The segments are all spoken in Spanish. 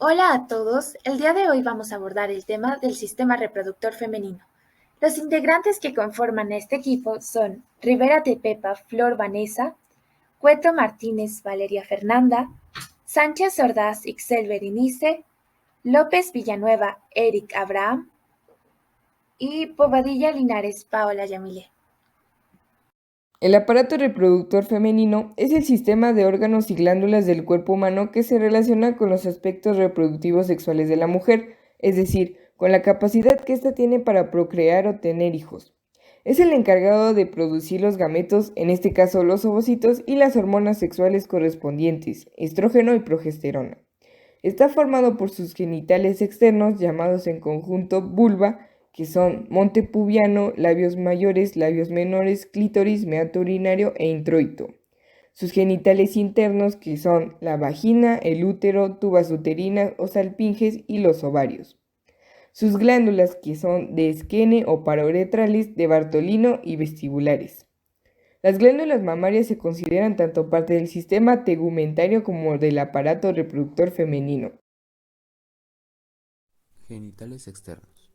Hola a todos, el día de hoy vamos a abordar el tema del sistema reproductor femenino. Los integrantes que conforman este equipo son Rivera de Pepa Flor Vanessa, Cueto Martínez Valeria Fernanda, Sánchez Ordaz Ixel Berenice, López Villanueva Eric Abraham y Bobadilla Linares Paola Yamile. El aparato reproductor femenino es el sistema de órganos y glándulas del cuerpo humano que se relaciona con los aspectos reproductivos sexuales de la mujer, es decir, con la capacidad que ésta tiene para procrear o tener hijos. Es el encargado de producir los gametos, en este caso los ovocitos, y las hormonas sexuales correspondientes, estrógeno y progesterona. Está formado por sus genitales externos, llamados en conjunto vulva, que son monte pubiano, labios mayores, labios menores, clítoris, meato urinario e introito. Sus genitales internos, que son la vagina, el útero, tubas uterinas o salpinges y los ovarios. Sus glándulas, que son de esquene o parauretrales, de Bartolino y vestibulares. Las glándulas mamarias se consideran tanto parte del sistema tegumentario como del aparato reproductor femenino. Genitales externos.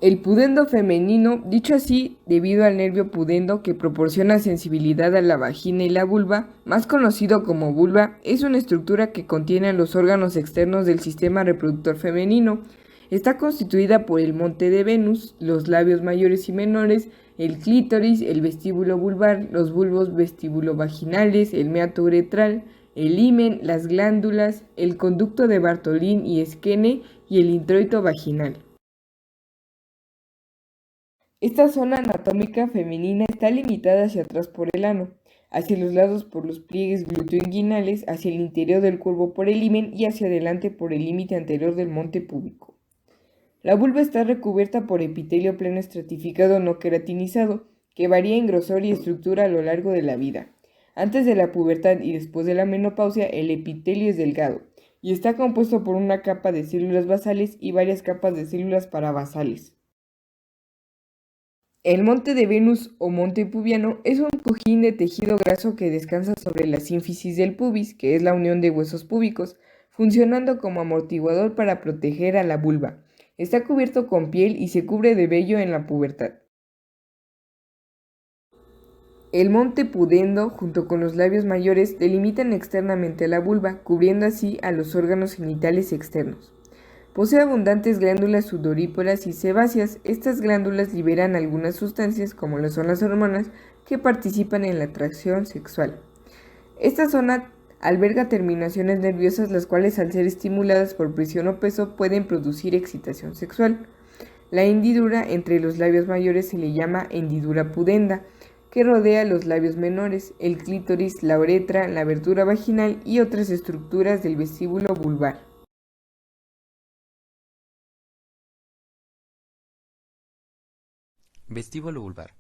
El pudendo femenino, dicho así debido al nervio pudendo que proporciona sensibilidad a la vagina y la vulva, más conocido como vulva, es una estructura que contiene los órganos externos del sistema reproductor femenino. Está constituida por el monte de Venus, los labios mayores y menores, el clítoris, el vestíbulo vulvar, los bulbos vestibulovaginales, el meato uretral, el himen, las glándulas, el conducto de Bartolín y Skene y el introito vaginal. Esta zona anatómica femenina está limitada hacia atrás por el ano, hacia los lados por los pliegues glúteo-inguinales, hacia el interior del cuerpo por el himen y hacia adelante por el límite anterior del monte púbico. La vulva está recubierta por epitelio plano estratificado no queratinizado, que varía en grosor y estructura a lo largo de la vida. Antes de la pubertad y después de la menopausia, el epitelio es delgado y está compuesto por una capa de células basales y varias capas de células parabasales. El monte de Venus o monte pubiano es un cojín de tejido graso que descansa sobre la sínfisis del pubis, que es la unión de huesos púbicos, funcionando como amortiguador para proteger a la vulva. Está cubierto con piel y se cubre de vello en la pubertad. El monte pudendo, junto con los labios mayores, delimitan externamente la vulva, cubriendo así a los órganos genitales externos. Posee abundantes glándulas sudoríparas y sebáceas. Estas glándulas liberan algunas sustancias, como lo son las hormonas, que participan en la atracción sexual. Esta zona alberga terminaciones nerviosas, las cuales al ser estimuladas por presión o peso pueden producir excitación sexual. La hendidura entre los labios mayores se le llama hendidura pudenda, que rodea los labios menores, el clítoris, la uretra, la abertura vaginal y otras estructuras del vestíbulo vulvar. Vestíbulo vulvar.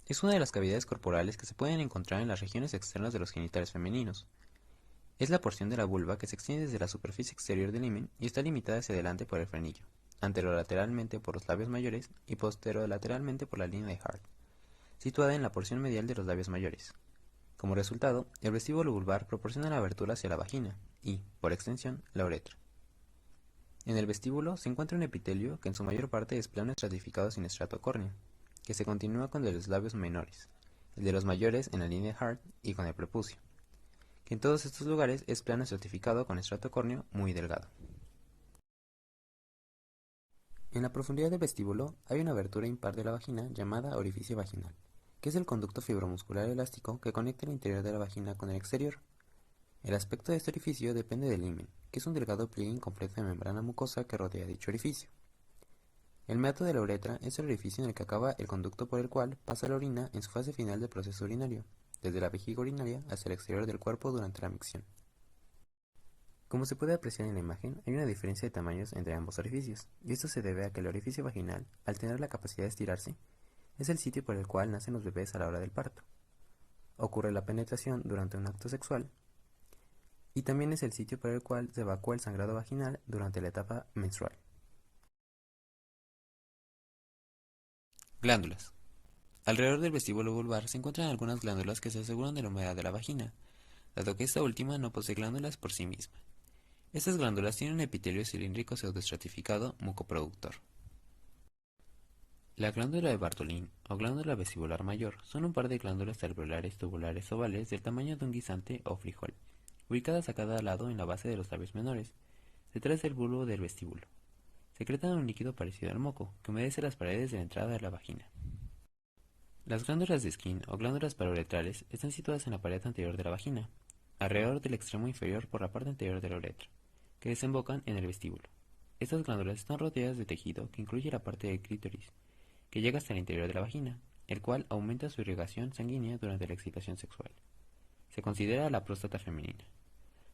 Es una de las cavidades corporales que se pueden encontrar en las regiones externas de los genitales femeninos. Es la porción de la vulva que se extiende desde la superficie exterior del himen y está limitada hacia adelante por el frenillo, anterolateralmente por los labios mayores y posterolateralmente por la línea de Hart, situada en la porción medial de los labios mayores. Como resultado, el vestíbulo vulvar proporciona la abertura hacia la vagina y, por extensión, la uretra. En el vestíbulo se encuentra un epitelio que en su mayor parte es plano estratificado sin estrato córneo, que se continúa con el de los labios menores, el de los mayores en la línea de Hart y con el prepucio, que en todos estos lugares es plano estratificado con estrato córneo muy delgado. En la profundidad del vestíbulo hay una abertura impar de la vagina llamada orificio vaginal, que es el conducto fibromuscular elástico que conecta el interior de la vagina con el exterior. El aspecto de este orificio depende del himen, que es un delgado pliegue incompleto de membrana mucosa que rodea dicho orificio. El meato de la uretra es el orificio en el que acaba el conducto por el cual pasa la orina en su fase final del proceso urinario, desde la vejiga urinaria hacia el exterior del cuerpo durante la micción. Como se puede apreciar en la imagen, hay una diferencia de tamaños entre ambos orificios, y esto se debe a que el orificio vaginal, al tener la capacidad de estirarse, es el sitio por el cual nacen los bebés a la hora del parto. Ocurre la penetración durante un acto sexual, y también es el sitio por el cual se evacúa el sangrado vaginal durante la etapa menstrual. Glándulas. Alrededor del vestíbulo vulvar se encuentran algunas glándulas que se aseguran de la humedad de la vagina, dado que esta última no posee glándulas por sí misma. Estas glándulas tienen un epitelio cilíndrico pseudoestratificado mucoproductor. La glándula de Bartholin o glándula vestibular mayor son un par de glándulas alveolares tubulares ovales del tamaño de un guisante o frijol, ubicadas a cada lado en la base de los labios menores, detrás del bulbo del vestíbulo. Secretan un líquido parecido al moco, que humedece las paredes de la entrada de la vagina. Las glándulas de Skene o glándulas parouretrales están situadas en la pared anterior de la vagina, alrededor del extremo inferior por la parte anterior de la uretra, que desembocan en el vestíbulo. Estas glándulas están rodeadas de tejido que incluye la parte del clítoris, que llega hasta el interior de la vagina, el cual aumenta su irrigación sanguínea durante la excitación sexual. Se considera la próstata femenina.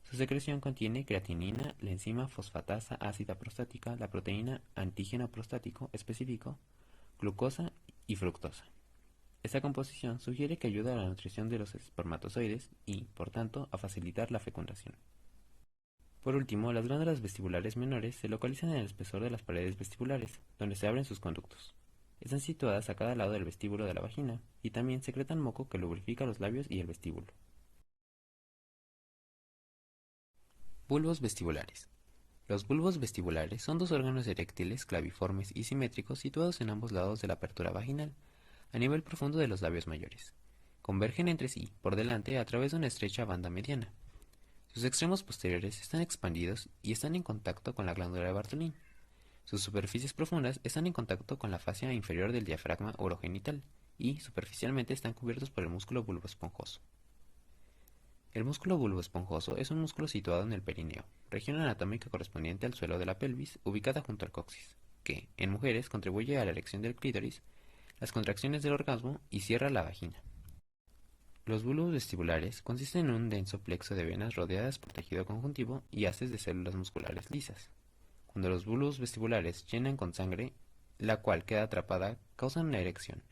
Su secreción contiene creatinina, la enzima fosfatasa ácida prostática, la proteína antígeno prostático específico, glucosa y fructosa. Esta composición sugiere que ayuda a la nutrición de los espermatozoides y, por tanto, a facilitar la fecundación. Por último, las glándulas vestibulares menores se localizan en el espesor de las paredes vestibulares, donde se abren sus conductos. Están situadas a cada lado del vestíbulo de la vagina y también secretan moco que lubrifica los labios y el vestíbulo. Bulbos vestibulares. Los bulbos vestibulares son dos órganos eréctiles claviformes y simétricos situados en ambos lados de la apertura vaginal, a nivel profundo de los labios mayores. Convergen entre sí por delante a través de una estrecha banda mediana. Sus extremos posteriores están expandidos y están en contacto con la glándula de Bartholin. Sus superficies profundas están en contacto con la fascia inferior del diafragma urogenital y, superficialmente, están cubiertos por el músculo bulboesponjoso. El músculo bulboesponjoso es un músculo situado en el perineo, región anatómica correspondiente al suelo de la pelvis, ubicada junto al coxis, que, en mujeres, contribuye a la erección del clítoris, las contracciones del orgasmo y cierra la vagina. Los bulbos vestibulares consisten en un denso plexo de venas rodeadas por tejido conjuntivo y haces de células musculares lisas. Cuando los bulbos vestibulares llenan con sangre, la cual queda atrapada, causan una erección,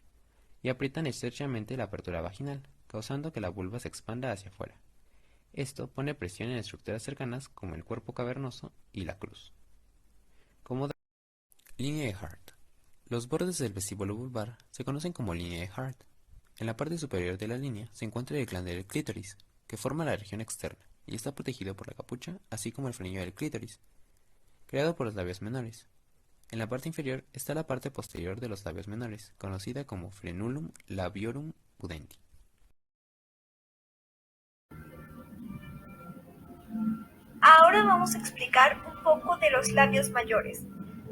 y aprietan estrechamente la apertura vaginal, causando que la vulva se expanda hacia afuera. Esto pone presión en estructuras cercanas como el cuerpo cavernoso y la cruz. Línea de Hart. Los bordes del vestíbulo vulvar se conocen como línea de Hart. En la parte superior de la línea se encuentra el glande del clítoris, que forma la región externa, y está protegido por la capucha, así como el frenillo del clítoris, creado por los labios menores. En la parte inferior está la parte posterior de los labios menores, conocida como frenulum labiorum pudendi. Ahora vamos a explicar un poco de los labios mayores.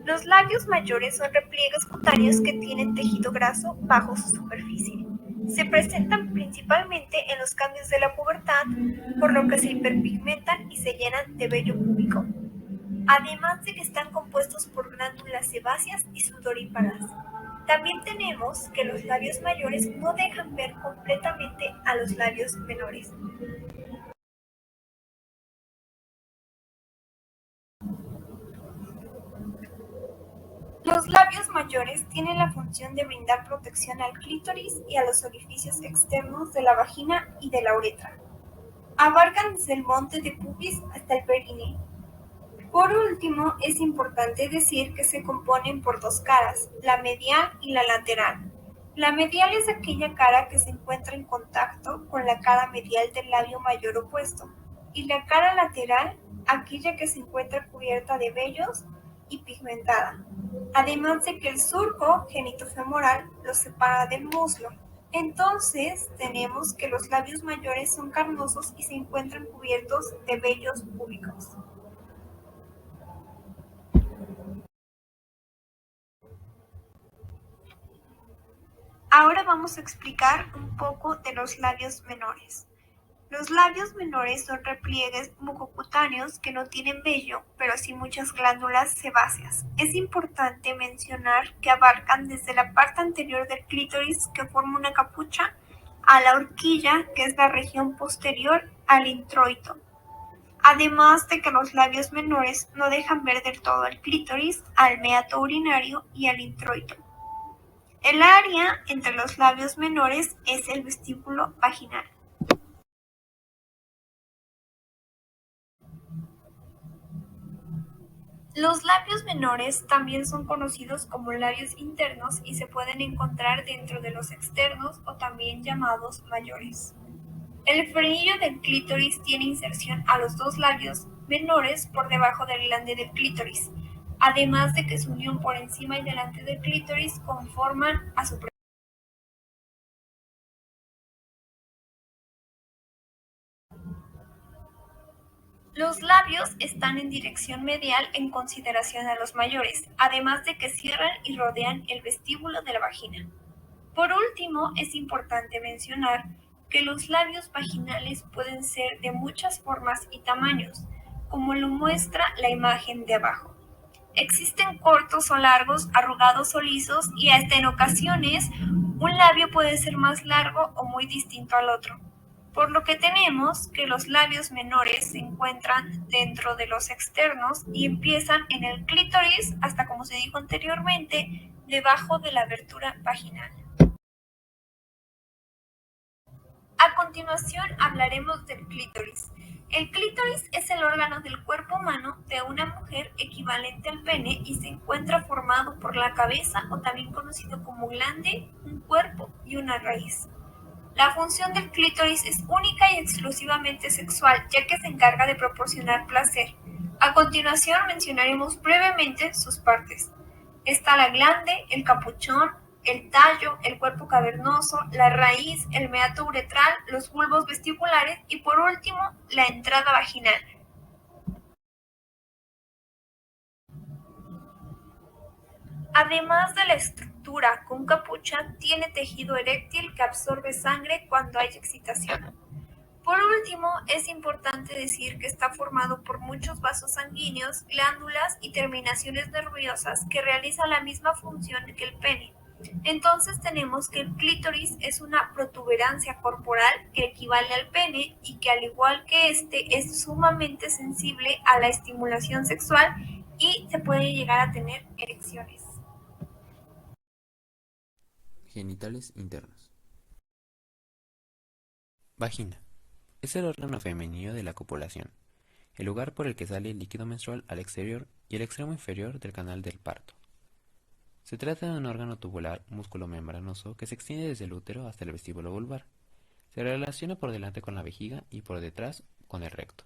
Los labios mayores son repliegues cutáneos que tienen tejido graso bajo su superficie. Se presentan principalmente en los cambios de la pubertad, por lo que se hiperpigmentan y se llenan de vello púbico. Además de que están compuestos por glándulas sebáceas y sudoríparas. También tenemos que los labios mayores no dejan ver completamente a los labios menores. Los labios mayores tienen la función de brindar protección al clítoris y a los orificios externos de la vagina y de la uretra. Abarcan desde el monte de pubis hasta el perineo. Por último, es importante decir que se componen por dos caras, la medial y la lateral. La medial es aquella cara que se encuentra en contacto con la cara medial del labio mayor opuesto, y la cara lateral, aquella que se encuentra cubierta de vellos y pigmentada, además de que el surco genitofemoral los separa del muslo. Entonces, tenemos que los labios mayores son carnosos y se encuentran cubiertos de vellos púbicos. Ahora vamos a explicar un poco de los labios menores. Los labios menores son repliegues mucocutáneos que no tienen vello, pero sí muchas glándulas sebáceas. Es importante mencionar que abarcan desde la parte anterior del clítoris, que forma una capucha, a la horquilla, que es la región posterior al introito. Además de que los labios menores no dejan ver del todo el clítoris, al meato urinario y al introito. El área entre los labios menores es el vestíbulo vaginal. Los labios menores también son conocidos como labios internos y se pueden encontrar dentro de los externos o también llamados mayores. El frenillo del clítoris tiene inserción a los dos labios menores por debajo del glande del clítoris, además de que su unión por encima y delante del clítoris conforman a su Los labios están en dirección medial en consideración a los mayores, además de que cierran y rodean el vestíbulo de la vagina. Por último, es importante mencionar que los labios vaginales pueden ser de muchas formas y tamaños, como lo muestra la imagen de abajo. Existen cortos o largos, arrugados o lisos, y hasta en ocasiones un labio puede ser más largo o muy distinto al otro. Por lo que tenemos que los labios menores se encuentran dentro de los externos y empiezan en el clítoris hasta, como se dijo anteriormente, debajo de la abertura vaginal. A continuación hablaremos del clítoris. El clítoris es el órgano del cuerpo humano de una mujer equivalente al pene y se encuentra formado por la cabeza, o también conocido como glande, un cuerpo y una raíz. La función del clítoris es única y exclusivamente sexual, ya que se encarga de proporcionar placer. A continuación mencionaremos brevemente sus partes. Está la glande, el capuchón, el tallo, el cuerpo cavernoso, la raíz, el meato uretral, los bulbos vestibulares y por último la entrada vaginal. Además de la estructura con capucha, tiene tejido eréctil que absorbe sangre cuando hay excitación. Por último, es importante decir que está formado por muchos vasos sanguíneos, glándulas y terminaciones nerviosas que realizan la misma función que el pene. Entonces tenemos que el clítoris es una protuberancia corporal que equivale al pene y que, al igual que este, es sumamente sensible a la estimulación sexual y se puede llegar a tener erecciones. Genitales internos. Vagina. Es el órgano femenino de la copulación, el lugar por el que sale el líquido menstrual al exterior y el extremo inferior del canal del parto. Se trata de un órgano tubular músculo membranoso que se extiende desde el útero hasta el vestíbulo vulvar. Se relaciona por delante con la vejiga y por detrás con el recto.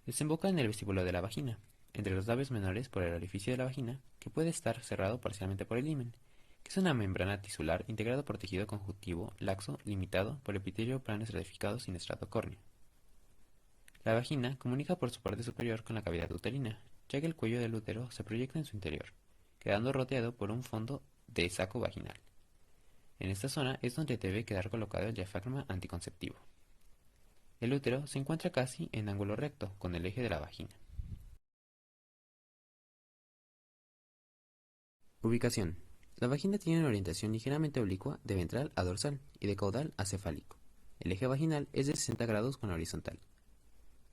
Desemboca en el vestíbulo de la vagina, entre los labios menores por el orificio de la vagina, que puede estar cerrado parcialmente por el himen, que es una membrana tisular integrado por tejido conjuntivo laxo limitado por epitelio plano estratificado sin estrato córneo. La vagina comunica por su parte superior con la cavidad uterina, ya que el cuello del útero se proyecta en su interior, quedando rodeado por un fondo de saco vaginal. En esta zona es donde debe quedar colocado el diafragma anticonceptivo. El útero se encuentra casi en ángulo recto con el eje de la vagina. Ubicación. La vagina tiene una orientación ligeramente oblicua de ventral a dorsal y de caudal a cefálico. El eje vaginal es de 60 grados con la horizontal.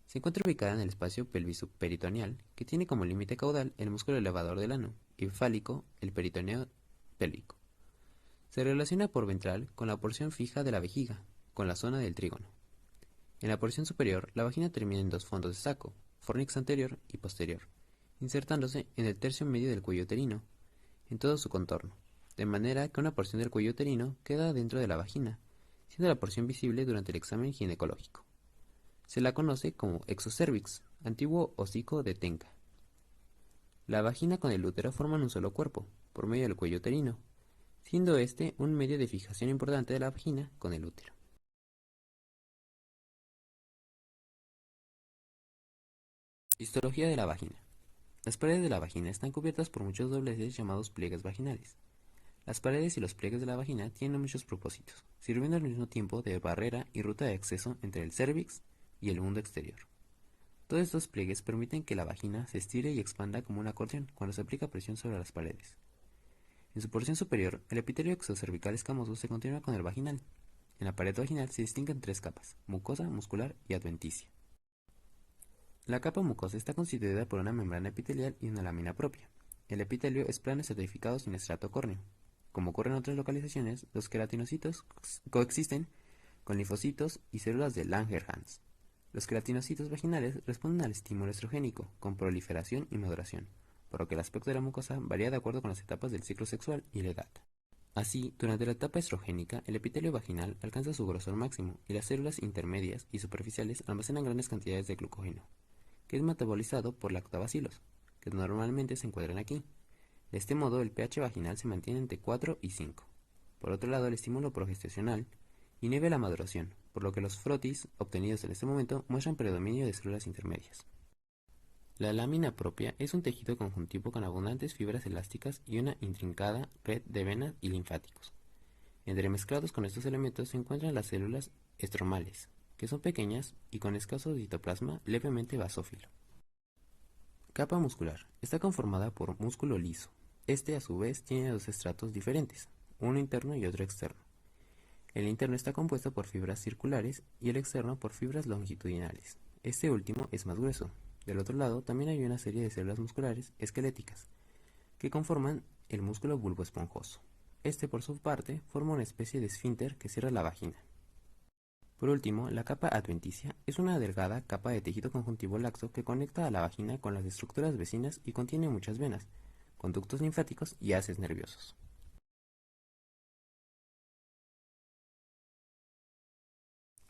Se encuentra ubicada en el espacio pelviso-peritoneal, que tiene como límite caudal el músculo elevador del ano y fálico el peritoneo pélvico. Se relaciona por ventral con la porción fija de la vejiga, con la zona del trígono. En la porción superior, la vagina termina en dos fondos de saco, fornix anterior y posterior, insertándose en el tercio medio del cuello uterino, en todo su contorno, de manera que una porción del cuello uterino queda dentro de la vagina, siendo la porción visible durante el examen ginecológico. Se la conoce como exocervix, antiguo hocico de Tenca. La vagina con el útero forman un solo cuerpo, por medio del cuello uterino, siendo este un medio de fijación importante de la vagina con el útero. Histología de la vagina. Las paredes de la vagina están cubiertas por muchos dobleces llamados pliegues vaginales. Las paredes y los pliegues de la vagina tienen muchos propósitos, sirviendo al mismo tiempo de barrera y ruta de acceso entre el cérvix y el mundo exterior. Todos estos pliegues permiten que la vagina se estire y expanda como un acordeón cuando se aplica presión sobre las paredes. En su porción superior, el epitelio exocervical escamoso se continúa con el vaginal. En la pared vaginal se distinguen tres capas: mucosa, muscular y adventicia. La capa mucosa está constituida por una membrana epitelial y una lámina propia. El epitelio es plano estratificado sin estrato córneo. Como ocurre en otras localizaciones, los queratinocitos coexisten con linfocitos y células de Langerhans. Los queratinocitos vaginales responden al estímulo estrogénico, con proliferación y maduración, por lo que el aspecto de la mucosa varía de acuerdo con las etapas del ciclo sexual y la edad. Así, durante la etapa estrogénica, el epitelio vaginal alcanza su grosor máximo y las células intermedias y superficiales almacenan grandes cantidades de glucógeno, que es metabolizado por lactobacilos, que normalmente se encuentran aquí. De este modo, el pH vaginal se mantiene entre 4 y 5. Por otro lado, el estímulo progestacional inhibe la maduración, por lo que los frotis obtenidos en este momento muestran predominio de células intermedias. La lámina propia es un tejido conjuntivo con abundantes fibras elásticas y una intrincada red de venas y linfáticos. Entremezclados con estos elementos se encuentran las células estromales, que son pequeñas y con escaso citoplasma levemente basófilo. Capa muscular. Está conformada por músculo liso. Este, a su vez, tiene dos estratos diferentes, uno interno y otro externo. El interno está compuesto por fibras circulares y el externo por fibras longitudinales. Este último es más grueso. Del otro lado también hay una serie de células musculares esqueléticas que conforman el músculo bulboesponjoso. Este, por su parte, forma una especie de esfínter que cierra la vagina. Por último, la capa adventicia es una delgada capa de tejido conjuntivo laxo que conecta a la vagina con las estructuras vecinas y contiene muchas venas, conductos linfáticos y haces nerviosos.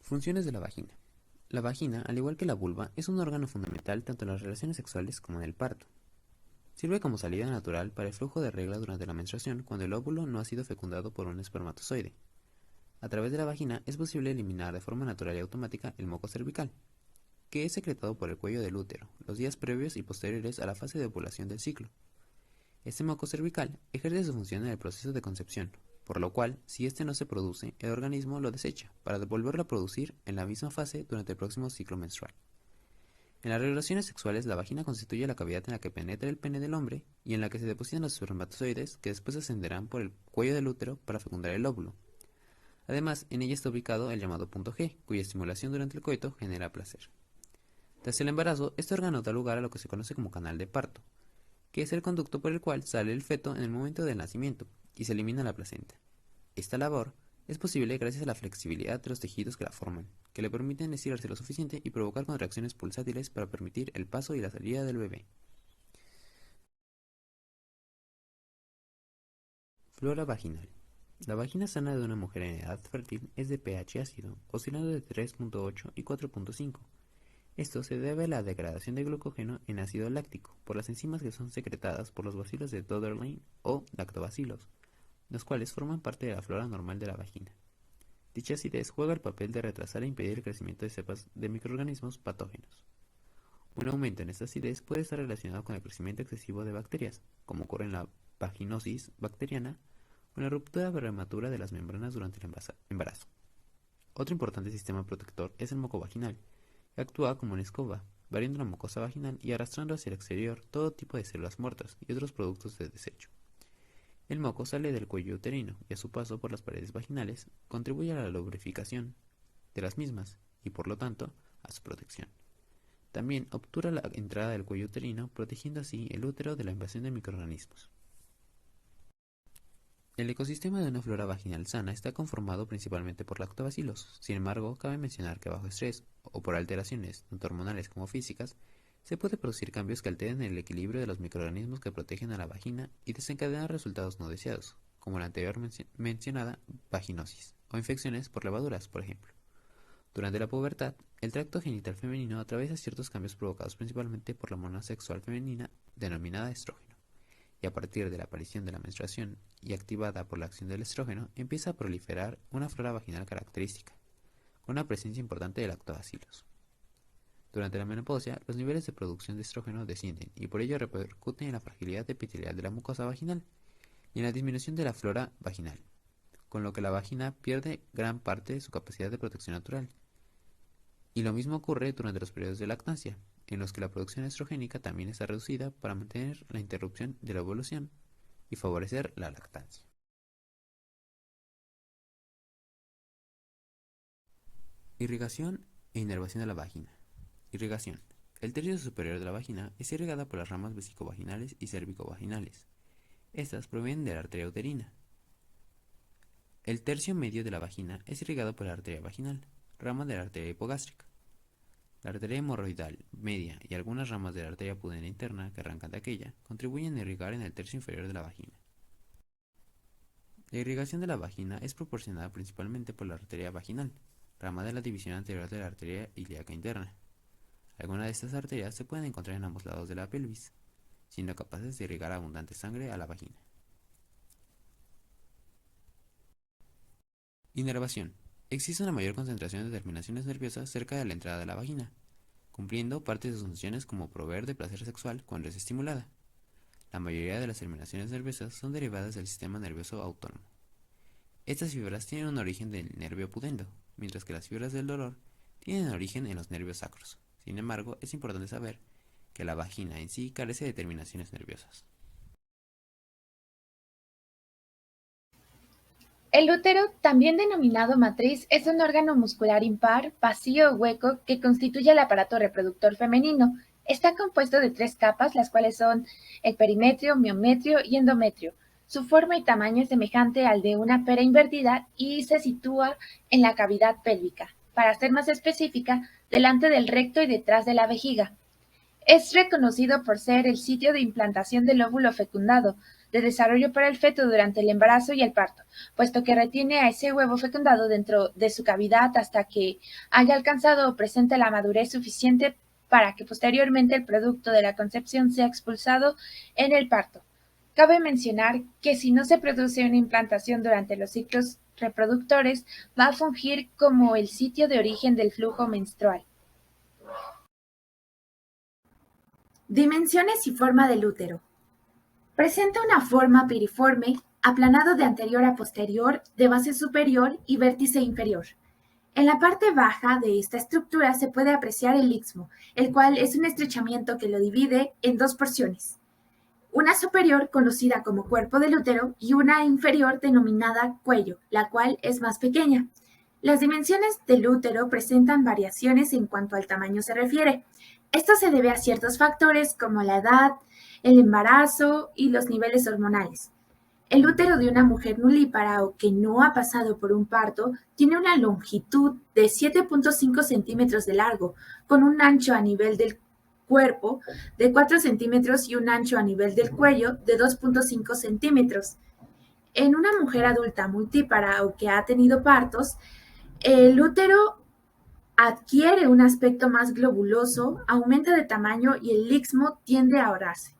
Funciones de la vagina. La vagina, al igual que la vulva, es un órgano fundamental tanto en las relaciones sexuales como en el parto. Sirve como salida natural para el flujo de regla durante la menstruación cuando el óvulo no ha sido fecundado por un espermatozoide. A través de la vagina es posible eliminar de forma natural y automática el moco cervical, que es secretado por el cuello del útero, los días previos y posteriores a la fase de ovulación del ciclo. Este moco cervical ejerce su función en el proceso de concepción, por lo cual, si este no se produce, el organismo lo desecha para volverlo a producir en la misma fase durante el próximo ciclo menstrual. En las relaciones sexuales, la vagina constituye la cavidad en la que penetra el pene del hombre y en la que se depositan los espermatozoides que después ascenderán por el cuello del útero para fecundar el óvulo. Además, en ella está ubicado el llamado punto G, cuya estimulación durante el coito genera placer. Tras el embarazo, este órgano da lugar a lo que se conoce como canal de parto, que es el conducto por el cual sale el feto en el momento del nacimiento y se elimina la placenta. Esta labor es posible gracias a la flexibilidad de los tejidos que la forman, que le permiten estirarse lo suficiente y provocar contracciones pulsátiles para permitir el paso y la salida del bebé. Flora vaginal. La vagina sana de una mujer en edad fértil es de pH ácido, oscilando de 3.8 y 4.5. Esto se debe a la degradación de glucógeno en ácido láctico por las enzimas que son secretadas por los bacilos de Dodderlein o lactobacilos, los cuales forman parte de la flora normal de la vagina. Dicha acidez juega el papel de retrasar e impedir el crecimiento de cepas de microorganismos patógenos. Un aumento en esta acidez puede estar relacionado con el crecimiento excesivo de bacterias, como ocurre en la vaginosis bacteriana o en la ruptura prematura de las membranas durante el embarazo. Otro importante sistema protector es el moco vaginal, que actúa como una escoba, barriendo la mucosa vaginal y arrastrando hacia el exterior todo tipo de células muertas y otros productos de desecho. El moco sale del cuello uterino y a su paso por las paredes vaginales contribuye a la lubrificación de las mismas y por lo tanto a su protección. También obtura la entrada del cuello uterino, protegiendo así el útero de la invasión de microorganismos. El ecosistema de una flora vaginal sana está conformado principalmente por lactobacilos. Sin embargo, cabe mencionar que bajo estrés o por alteraciones tanto hormonales como físicas, se puede producir cambios que alteren el equilibrio de los microorganismos que protegen a la vagina y desencadenan resultados no deseados, como la anterior mencionada vaginosis, o infecciones por levaduras, por ejemplo. Durante la pubertad, el tracto genital femenino atraviesa ciertos cambios provocados principalmente por la hormona sexual femenina denominada estrógeno, y a partir de la aparición de la menstruación y activada por la acción del estrógeno, empieza a proliferar una flora vaginal característica, con una presencia importante de lactobacilos. Durante la menopausia, los niveles de producción de estrógeno descienden y por ello repercuten en la fragilidad epitelial de la mucosa vaginal y en la disminución de la flora vaginal, con lo que la vagina pierde gran parte de su capacidad de protección natural. Y lo mismo ocurre durante los periodos de lactancia, en los que la producción estrogénica también está reducida para mantener la interrupción de la ovulación y favorecer la lactancia. Irrigación e inervación de la vagina. Irrigación. El tercio superior de la vagina es irrigada por las ramas vesicovaginales y cérvico-vaginales. Estas provienen de la arteria uterina. El tercio medio de la vagina es irrigado por la arteria vaginal, rama de la arteria hipogástrica. La arteria hemorroidal media y algunas ramas de la arteria pudenda interna que arrancan de aquella contribuyen a irrigar en el tercio inferior de la vagina. La irrigación de la vagina es proporcionada principalmente por la arteria vaginal, rama de la división anterior de la arteria ilíaca interna. Algunas de estas arterias se pueden encontrar en ambos lados de la pelvis, siendo capaces de irrigar abundante sangre a la vagina. Inervación. Existe una mayor concentración de terminaciones nerviosas cerca de la entrada de la vagina, cumpliendo parte de sus funciones como proveer de placer sexual cuando es estimulada. La mayoría de las terminaciones nerviosas son derivadas del sistema nervioso autónomo. Estas fibras tienen un origen del nervio pudendo, mientras que las fibras del dolor tienen origen en los nervios sacros. Sin embargo, es importante saber que la vagina en sí carece de terminaciones nerviosas. El útero, también denominado matriz, es un órgano muscular impar, vacío o hueco que constituye el aparato reproductor femenino. Está compuesto de 3 capas, las cuales son el perimetrio, miometrio y endometrio. Su forma y tamaño es semejante al de una pera invertida y se sitúa en la cavidad pélvica. Para ser más específica, delante del recto y detrás de la vejiga. Es reconocido por ser el sitio de implantación del óvulo fecundado, de desarrollo para el feto durante el embarazo y el parto, puesto que retiene a ese huevo fecundado dentro de su cavidad hasta que haya alcanzado o presente la madurez suficiente para que posteriormente el producto de la concepción sea expulsado en el parto. Cabe mencionar que si no se produce una implantación durante los ciclos reproductores, va a fungir como el sitio de origen del flujo menstrual. Dimensiones y forma del útero. Presenta una forma piriforme, aplanado de anterior a posterior, de base superior y vértice inferior. En la parte baja de esta estructura se puede apreciar el istmo, el cual es un estrechamiento que lo divide en 2 porciones. Una superior conocida como cuerpo del útero y una inferior denominada cuello, la cual es más pequeña. Las dimensiones del útero presentan variaciones en cuanto al tamaño se refiere. Esto se debe a ciertos factores como la edad, el embarazo y los niveles hormonales. El útero de una mujer nulípara o que no ha pasado por un parto tiene una longitud de 7.5 centímetros de largo, con un ancho a nivel del cuerpo de 4 centímetros y un ancho a nivel del cuello de 2.5 centímetros. En una mujer adulta multípara o que ha tenido partos, el útero adquiere un aspecto más globuloso, aumenta de tamaño y el istmo tiende a ahorrarse.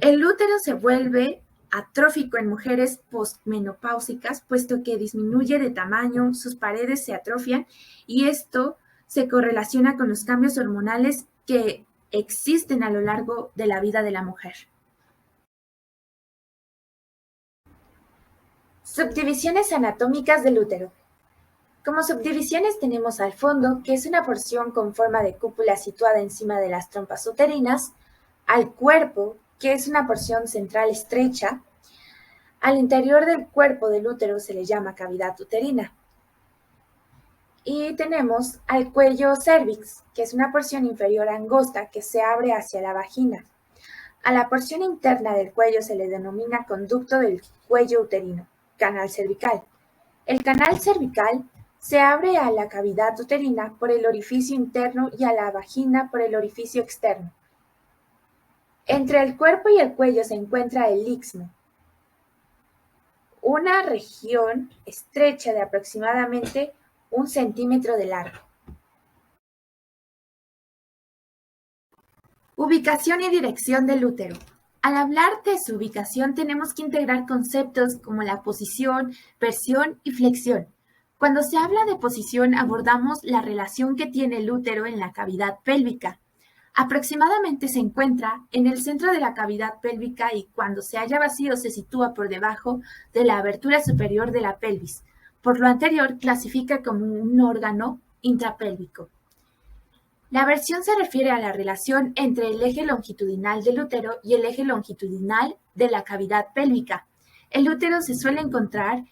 El útero se vuelve atrófico en mujeres postmenopáusicas, puesto que disminuye de tamaño, sus paredes se atrofian y esto se correlaciona con los cambios hormonales que existen a lo largo de la vida de la mujer. Subdivisiones anatómicas del útero. Como subdivisiones tenemos al fondo, que es una porción con forma de cúpula situada encima de las trompas uterinas, al cuerpo, que es una porción central estrecha. Al interior del cuerpo del útero se le llama cavidad uterina. Y tenemos al cuello cervix, que es una porción inferior angosta que se abre hacia la vagina. A la porción interna del cuello se le denomina conducto del cuello uterino, canal cervical. El canal cervical se abre a la cavidad uterina por el orificio interno y a la vagina por el orificio externo. Entre el cuerpo y el cuello se encuentra el istmo, una región estrecha de aproximadamente 1 centímetro de largo. Ubicación y dirección del útero. Al hablar de su ubicación tenemos que integrar conceptos como la posición, versión y flexión. Cuando se habla de posición abordamos la relación que tiene el útero en la cavidad pélvica. Aproximadamente se encuentra en el centro de la cavidad pélvica y cuando se halla vacío se sitúa por debajo de la abertura superior de la pelvis. Por lo anterior, clasifica como un órgano intrapélvico. La versión se refiere a la relación entre el eje longitudinal del útero y el eje longitudinal de la cavidad pélvica. El útero se suele encontrar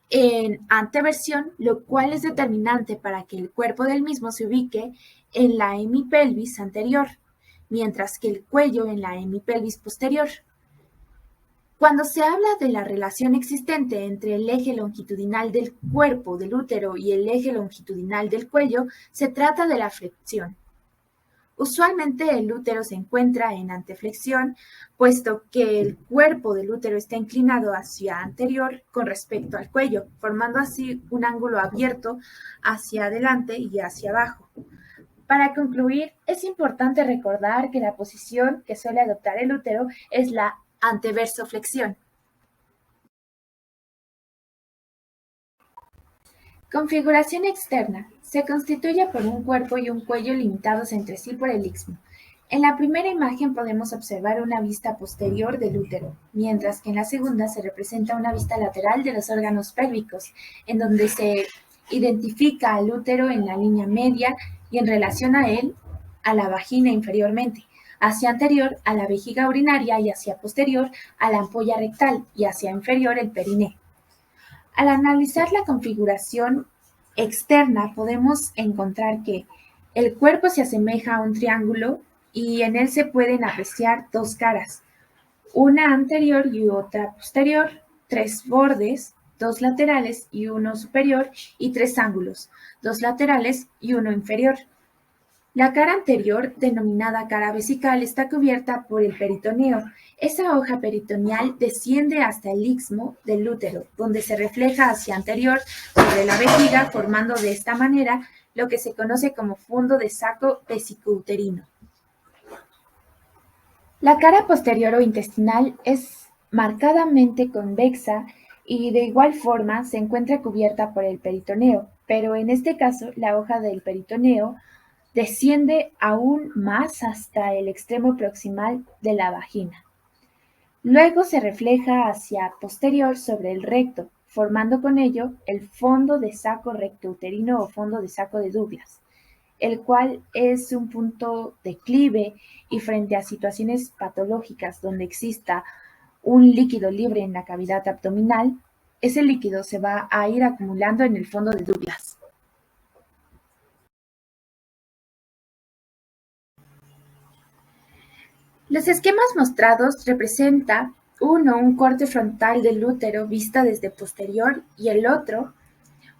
en anteversión, lo cual es determinante para que el cuerpo del mismo se ubique en la hemipelvis anterior, mientras que el cuello en la hemipelvis posterior. Cuando se habla de la relación existente entre el eje longitudinal del cuerpo del útero y el eje longitudinal del cuello, se trata de la flexión. Usualmente el útero se encuentra en anteflexión, puesto que el cuerpo del útero está inclinado hacia anterior con respecto al cuello, formando así un ángulo abierto hacia adelante y hacia abajo. Para concluir, es importante recordar que la posición que suele adoptar el útero es la anteversoflexión. Configuración externa. Se constituye por un cuerpo y un cuello limitados entre sí por el istmo. En la primera imagen podemos observar una vista posterior del útero, mientras que en la segunda se representa una vista lateral de los órganos pélvicos, en donde se identifica al útero en la línea media y en relación a él, a la vagina inferiormente, hacia anterior a la vejiga urinaria y hacia posterior a la ampolla rectal y hacia inferior el perineo. Al analizar la configuración externa podemos encontrar que el cuerpo se asemeja a un triángulo y en él se pueden apreciar dos caras, una anterior y otra posterior, tres bordes, dos laterales y uno superior y tres ángulos, dos laterales y uno inferior. La cara anterior, denominada cara vesical, está cubierta por el peritoneo. Esa hoja peritoneal desciende hasta el istmo del útero, donde se refleja hacia anterior sobre la vejiga, formando de esta manera lo que se conoce como fondo de saco vesicouterino. La cara posterior o intestinal es marcadamente convexa y de igual forma se encuentra cubierta por el peritoneo, pero en este caso la hoja del peritoneo desciende aún más hasta el extremo proximal de la vagina. Luego se refleja hacia posterior sobre el recto, formando con ello el fondo de saco rectouterino o fondo de saco de Douglas, el cual es un punto declive y frente a situaciones patológicas donde exista un líquido libre en la cavidad abdominal, ese líquido se va a ir acumulando en el fondo de Douglas. Los esquemas mostrados representan uno un corte frontal del útero vista desde posterior y el otro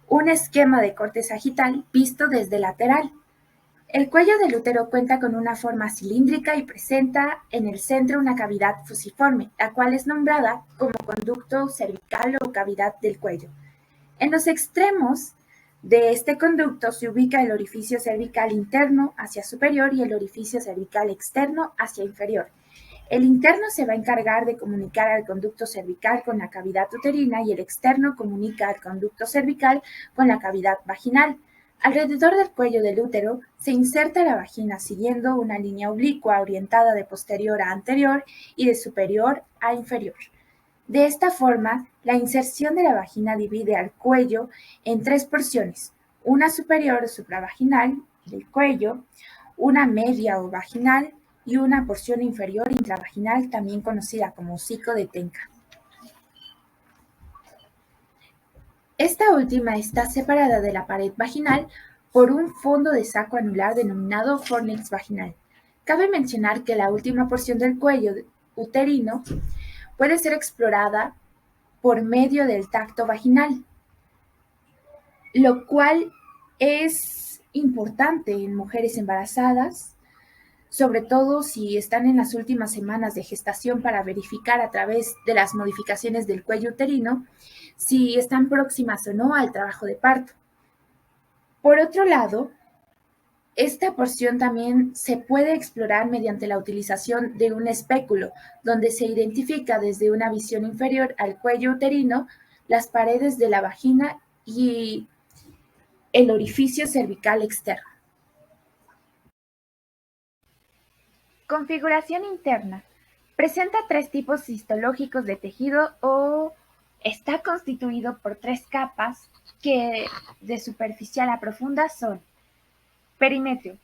un esquema de corte sagital visto desde lateral. El cuello del útero cuenta con una forma cilíndrica y presenta en el centro una cavidad fusiforme, la cual es nombrada como conducto cervical o cavidad del cuello. En los extremos de este conducto se ubica el orificio cervical interno hacia superior y el orificio cervical externo hacia inferior. El interno se va a encargar de comunicar al conducto cervical con la cavidad uterina y el externo comunica al conducto cervical con la cavidad vaginal. Alrededor del cuello del útero se inserta la vagina siguiendo una línea oblicua orientada de posterior a anterior y de superior a inferior. De esta forma, la inserción de la vagina divide al cuello en tres porciones, una superior o supravaginal del cuello, una media o vaginal y una porción inferior intravaginal también conocida como hocico de Tenca. Esta última está separada de la pared vaginal por un fondo de saco anular denominado fornix vaginal. Cabe mencionar que la última porción del cuello uterino puede ser explorada por medio del tacto vaginal, lo cual es importante en mujeres embarazadas, sobre todo si están en las últimas semanas de gestación para verificar a través de las modificaciones del cuello uterino si están próximas o no al trabajo de parto. Por otro lado, esta porción también se puede explorar mediante la utilización de un espéculo, donde se identifica desde una visión inferior al cuello uterino las paredes de la vagina y el orificio cervical externo. Configuración interna. Presenta tres tipos histológicos de tejido o está constituido por tres capas que de superficial a profunda son: perimetrio.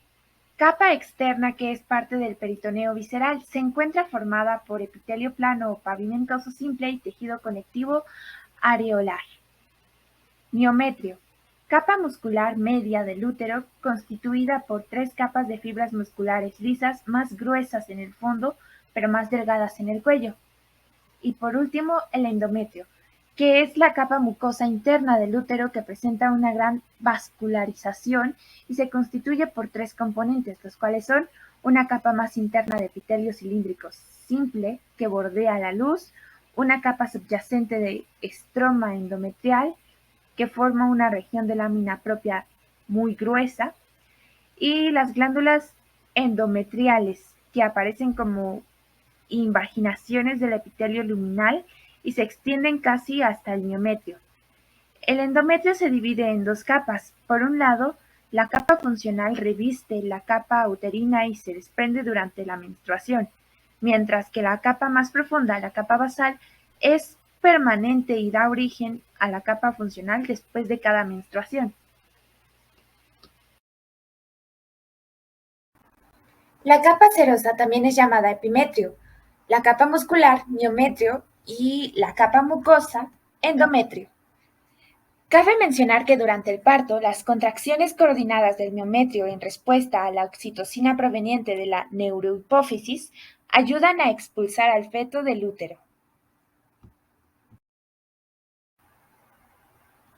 Capa externa que es parte del peritoneo visceral. Se encuentra formada por epitelio plano o pavimentoso simple y tejido conectivo areolar. Miometrio. Capa muscular media del útero constituida por tres capas de fibras musculares lisas más gruesas en el fondo pero más delgadas en el cuello. Y por último, el endometrio, que es la capa mucosa interna del útero que presenta una gran vascularización y se constituye por tres componentes, los cuales son una capa más interna de epitelio cilíndrico simple que bordea la luz, una capa subyacente de estroma endometrial que forma una región de lámina propia muy gruesa y las glándulas endometriales que aparecen como invaginaciones del epitelio luminal y se extienden casi hasta el miometrio. El endometrio se divide en dos capas. Por un lado, la capa funcional reviste la capa uterina y se desprende durante la menstruación, mientras que la capa más profunda, la capa basal, es permanente y da origen a la capa funcional después de cada menstruación. La capa serosa también es llamada epimetrio, la capa muscular, miometrio, y la capa mucosa, endometrio. Cabe mencionar que durante el parto, las contracciones coordinadas del miometrio en respuesta a la oxitocina proveniente de la neurohipófisis ayudan a expulsar al feto del útero.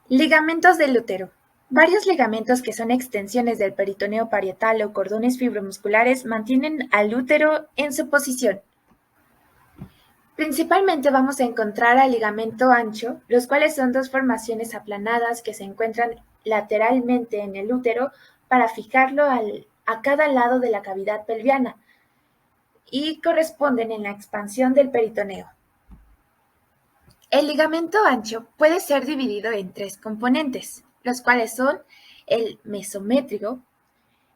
Ligamentos del útero. Varios ligamentos que son extensiones del peritoneo parietal o cordones fibromusculares mantienen al útero en su posición. Principalmente vamos a encontrar al ligamento ancho, los cuales son dos formaciones aplanadas que se encuentran lateralmente en el útero para fijarlo a cada lado de la cavidad pelviana y corresponden en la expansión del peritoneo. El ligamento ancho puede ser dividido en tres componentes, los cuales son el mesométrico,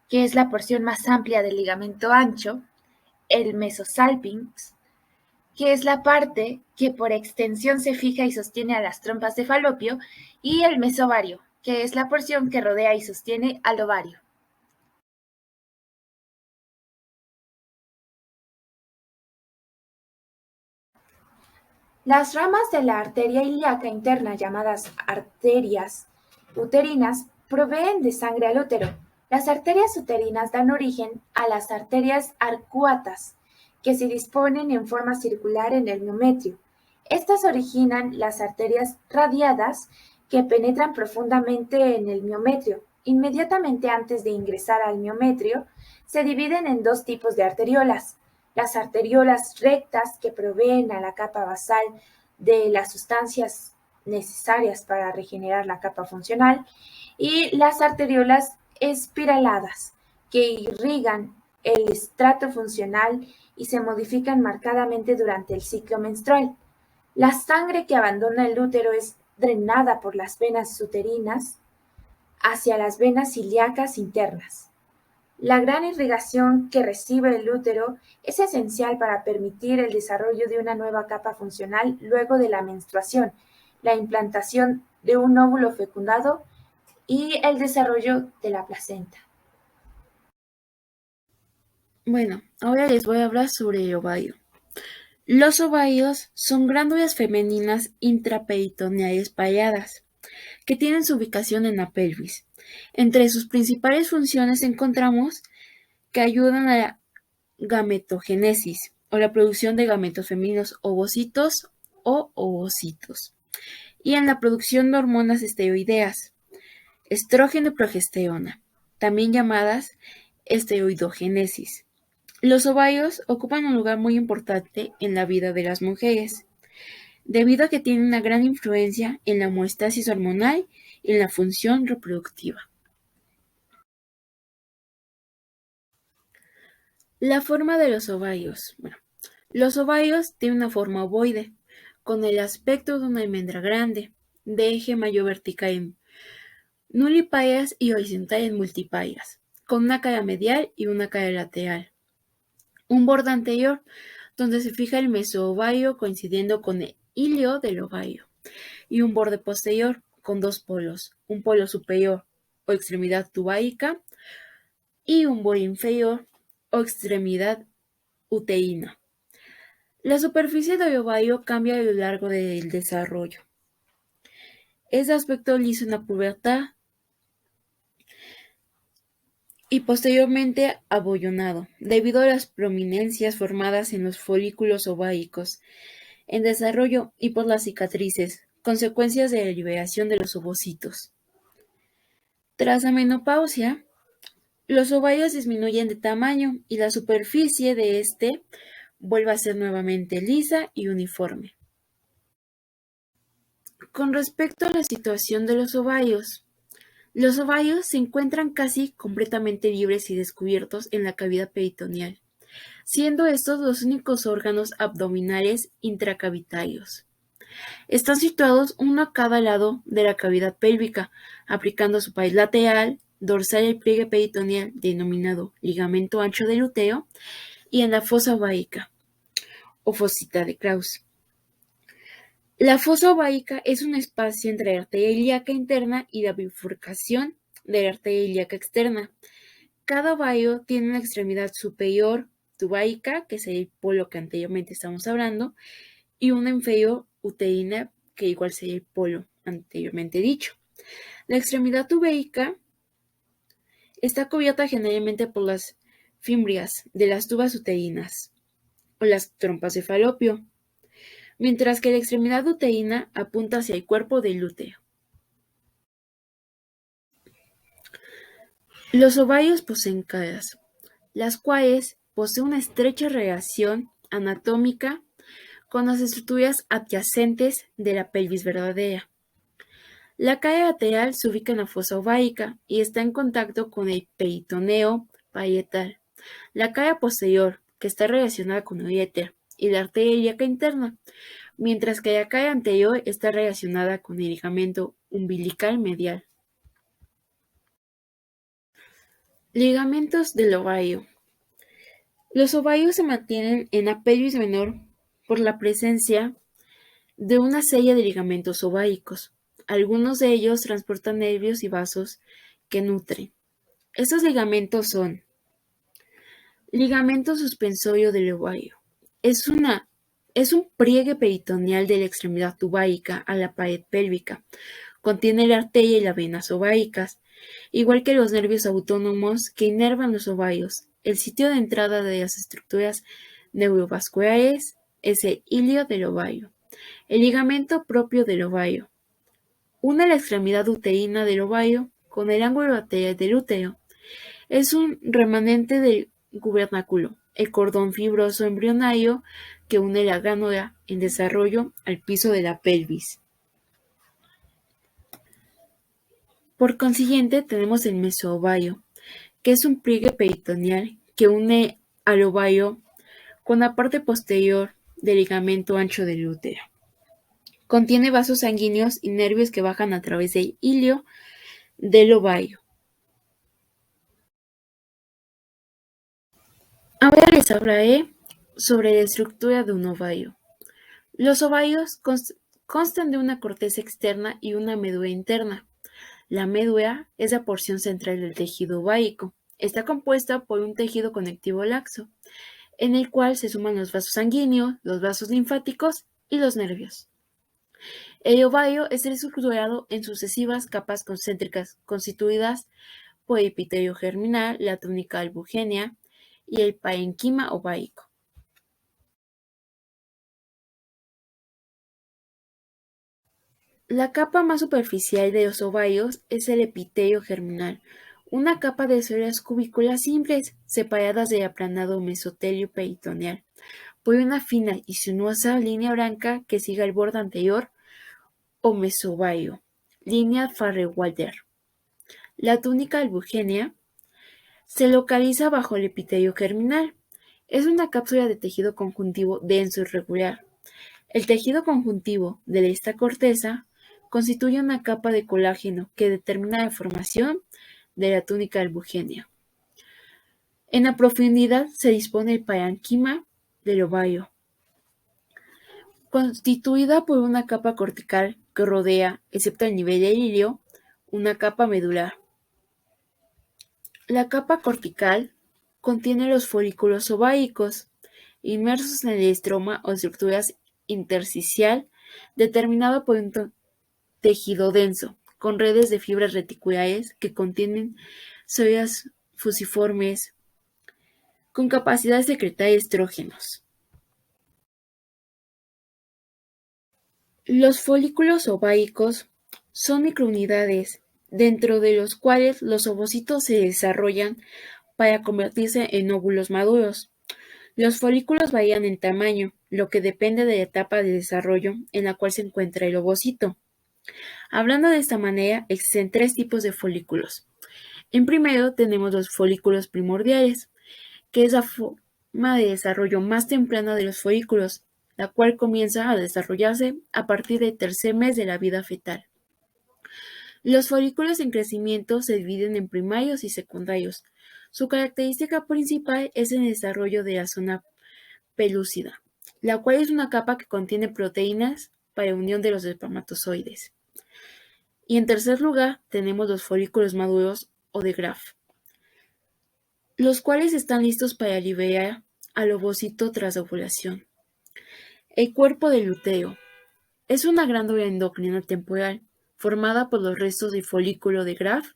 que es la porción más amplia del ligamento ancho, el mesosalpinx, que es la parte que por extensión se fija y sostiene a las trompas de falopio, y el mesovario, que es la porción que rodea y sostiene al ovario. Las ramas de la arteria ilíaca interna, llamadas arterias uterinas, proveen de sangre al útero. Las arterias uterinas dan origen a las arterias arcuatas, que se disponen en forma circular en el miometrio. Estas originan las arterias radiadas, que penetran profundamente en el miometrio. Inmediatamente antes de ingresar al miometrio, se dividen en dos tipos de arteriolas. Las arteriolas rectas, que proveen a la capa basal de las sustancias necesarias para regenerar la capa funcional, y las arteriolas espiraladas, que irrigan el estrato funcional y se modifican marcadamente durante el ciclo menstrual. La sangre que abandona el útero es drenada por las venas uterinas hacia las venas ilíacas internas. La gran irrigación que recibe el útero es esencial para permitir el desarrollo de una nueva capa funcional luego de la menstruación, la implantación de un óvulo fecundado y el desarrollo de la placenta. Bueno, ahora les voy a hablar sobre el ovario. Los ovarios son glándulas femeninas intraperitoneales pareadas, que tienen su ubicación en la pelvis. Entre sus principales funciones encontramos que ayudan a la gametogénesis, o la producción de gametos femeninos ovocitos o ovocitos, y en la producción de hormonas esteroideas, estrógeno y progesterona, también llamadas esteroidogénesis. Los ovarios ocupan un lugar muy importante en la vida de las mujeres, debido a que tienen una gran influencia en la homeostasis hormonal y en la función reproductiva. La forma de los ovarios. Bueno, los ovarios tienen una forma ovoide, con el aspecto de una almendra grande, de eje mayor vertical en nuliparias y horizontal en multiparias, con una cara medial y una cara lateral. Un borde anterior, donde se fija el mesoovario coincidiendo con el hilio del ovario, y un borde posterior con dos polos, un polo superior o extremidad tubárica y un borde inferior o extremidad uterina. La superficie del ovario cambia a lo largo del desarrollo. Es de aspecto liso en la pubertad y posteriormente abollonado, debido a las prominencias formadas en los folículos ováricos en desarrollo y por las cicatrices consecuencias de la liberación de los ovocitos. Tras la menopausia, los ovarios disminuyen de tamaño y la superficie de este vuelve a ser nuevamente lisa y uniforme. Con respecto a la situación de los ovarios se encuentran casi completamente libres y descubiertos en la cavidad peritoneal, siendo estos los únicos órganos abdominales intracavitarios. Están situados uno a cada lado de la cavidad pélvica, aplicando su pared lateral, dorsal y el pliegue peritoneal denominado ligamento ancho del lúteo, y en la fosa ovárica o fosita de Krauss. La fosa ovárica es un espacio entre la arteria ilíaca interna y la bifurcación de la arteria ilíaca externa. Cada ovario tiene una extremidad superior tubárica, que es el polo que anteriormente estamos hablando, y una inferior uterina, que igual sería el polo anteriormente dicho. La extremidad tubárica está cubierta generalmente por las fimbrias de las tubas uterinas o las trompas de falopio, mientras que la extremidad uterina apunta hacia el cuerpo del útero. Los ovarios poseen caras, las cuales poseen una estrecha relación anatómica con las estructuras adyacentes de la pelvis verdadera. La cara lateral se ubica en la fosa ovárica y está en contacto con el peritoneo parietal. La cara posterior, que está relacionada con el uréter y la arteria ilíaca interna, mientras que la cara anterior está relacionada con el ligamento umbilical medial. Ligamentos del ovario. Los ovarios se mantienen en la pelvis menor por la presencia de una serie de ligamentos ováricos. Algunos de ellos transportan nervios y vasos que nutren. Estos ligamentos son: ligamento suspensorio del ovario. Es un pliegue peritoneal de la extremidad tubárica a la pared pélvica. Contiene la arteria y las venas ováricas, igual que los nervios autónomos que inervan los ovarios. El sitio de entrada de las estructuras neurovasculares es el ilio del ovario. El ligamento propio del ovario une la extremidad uterina del ovario con el ángulo lateral del útero. Es un remanente del gubernáculo, el cordón fibroso embrionario que une la glánula en desarrollo al piso de la pelvis. Por consiguiente, tenemos el mesoovario, que es un pliegue peritoneal que une al ovario con la parte posterior del ligamento ancho del útero. Contiene vasos sanguíneos y nervios que bajan a través del ilio del ovario. Ahora les hablaré sobre la estructura de un ovario. Los ovarios constan de una corteza externa y una médula interna. La médula es la porción central del tejido ovárico. Está compuesta por un tejido conectivo laxo, en el cual se suman los vasos sanguíneos, los vasos linfáticos y los nervios. El ovario está estructurado en sucesivas capas concéntricas constituidas por el epitelio germinal, la túnica albugínea y el parénquima ovárico. La capa más superficial de los ovarios es el epitelio germinal, una capa de células cubículas simples separadas del aplanado mesotelio peritoneal por una fina y sinuosa línea blanca que sigue el borde anterior o mesovario, línea Farrell-Walter. La túnica albugínea se localiza bajo el epitelio germinal. Es una cápsula de tejido conjuntivo denso y regular. El tejido conjuntivo de esta corteza constituye una capa de colágeno que determina la formación de la túnica albugínea. En la profundidad se dispone el parénquima del ovario, constituida por una capa cortical que rodea, excepto al nivel del ilio, una capa medular. La capa cortical contiene los folículos ováricos, inmersos en el estroma o estructuras intersticial, determinado por un tejido denso, con redes de fibras reticulares que contienen células fusiformes con capacidad de secretar estrógenos. Los folículos ováicos son microunidades dentro de los cuales los ovocitos se desarrollan para convertirse en óvulos maduros. Los folículos varían en tamaño, lo que depende de la etapa de desarrollo en la cual se encuentra el ovocito. Hablando de esta manera, existen tres tipos de folículos. En primero tenemos los folículos primordiales, que es la forma de desarrollo más temprana de los folículos, la cual comienza a desarrollarse a partir del tercer mes de la vida fetal. Los folículos en crecimiento se dividen en primarios y secundarios. Su característica principal es el desarrollo de la zona pelúcida, la cual es una capa que contiene proteínas para unión de los espermatozoides. Y en tercer lugar tenemos los folículos maduros o de Graf, los cuales están listos para liberar al ovocito tras la ovulación. El cuerpo del lutéo es una glándula endocrina temporal formada por los restos del folículo de Graf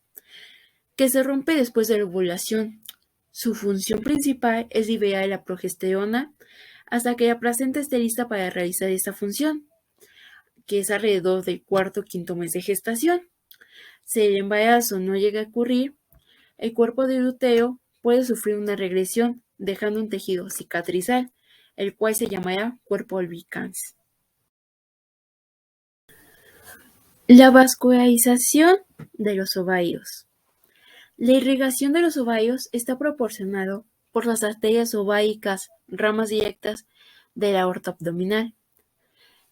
que se rompe después de la ovulación. Su función principal es liberar la progesterona hasta que la placenta esté lista para realizar esta función, que es alrededor del cuarto o quinto mes de gestación. Si el embarazo no llega a ocurrir, el cuerpo del lutéo puede sufrir una regresión, dejando un tejido cicatrizal, el cual se llamará cuerpo albicans. La vascularización de los ovarios. La irrigación de los ovarios está proporcionado por las arterias ováricas, ramas directas de la aorta abdominal.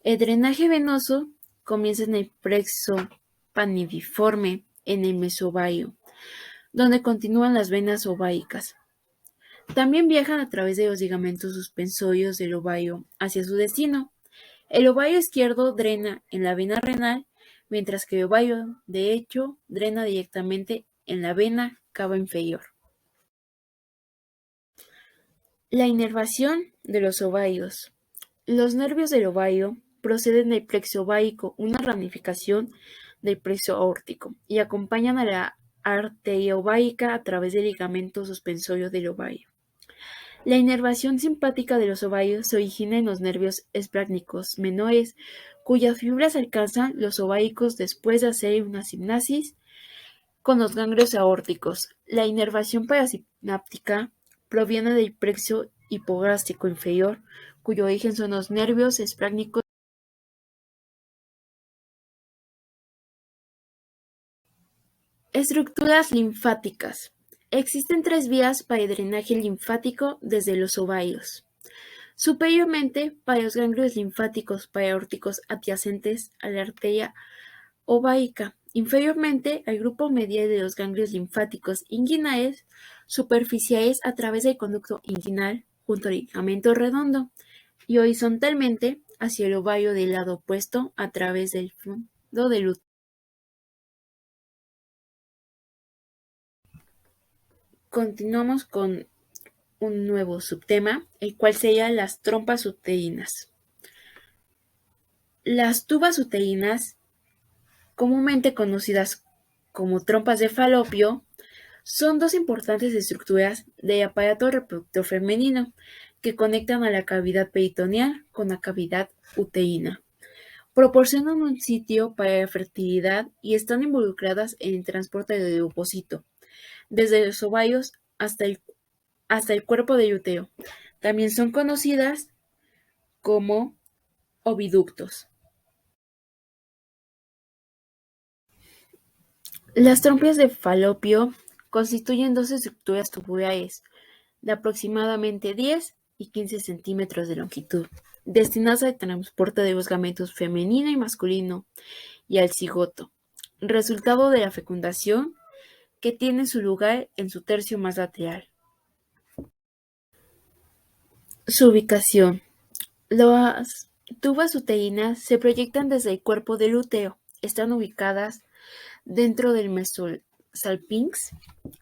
El drenaje venoso comienza en el plexo panniviforme en el mesovario, donde continúan las venas ováricas. También viajan a través de los ligamentos suspensorios del ovario hacia su destino. El ovario izquierdo drena en la vena renal, mientras que el ovario derecho drena directamente en la vena cava inferior. La inervación de los ovarios. Los nervios del ovario proceden del plexo ovárico, una ramificación del plexo aórtico, y acompañan a la arteria ovárica a través del ligamento suspensorio del ovario. La inervación simpática de los ovarios se origina en los nervios esplácnicos menores, cuyas fibras alcanzan los ováricos después de hacer una simnasis con los ganglios aórticos. La inervación parasináptica proviene del plexo hipogástrico inferior, cuyo origen son los nervios esplácnicos. Estructuras linfáticas. Existen tres vías para el drenaje linfático desde los ovarios. Superiormente, para los ganglios linfáticos paraórticos adyacentes a la arteria ovárica. Inferiormente, al grupo medial de los ganglios linfáticos inguinales superficiales a través del conducto inguinal junto al ligamento redondo, y horizontalmente hacia el ovario del lado opuesto a través del fondo del útero. Continuamos con un nuevo subtema, el cual sería las trompas uterinas. Las tubas uterinas, comúnmente conocidas como trompas de falopio, son dos importantes estructuras del aparato reproductor femenino que conectan a la cavidad peritoneal con la cavidad uterina. Proporcionan un sitio para la fertilidad y están involucradas en el transporte del ovocito, desde los ovarios hasta el cuerpo del útero. También son conocidas como oviductos. Las trompas de falopio constituyen dos estructuras tubulares de aproximadamente 10 y 15 centímetros de longitud, destinadas al transporte de los gametos femenino y masculino y al cigoto, resultado de la fecundación, que tiene su lugar en su tercio más lateral. Su ubicación. Las tubas uterinas se proyectan desde el cuerpo del útero. Están ubicadas dentro del mesosalpinx,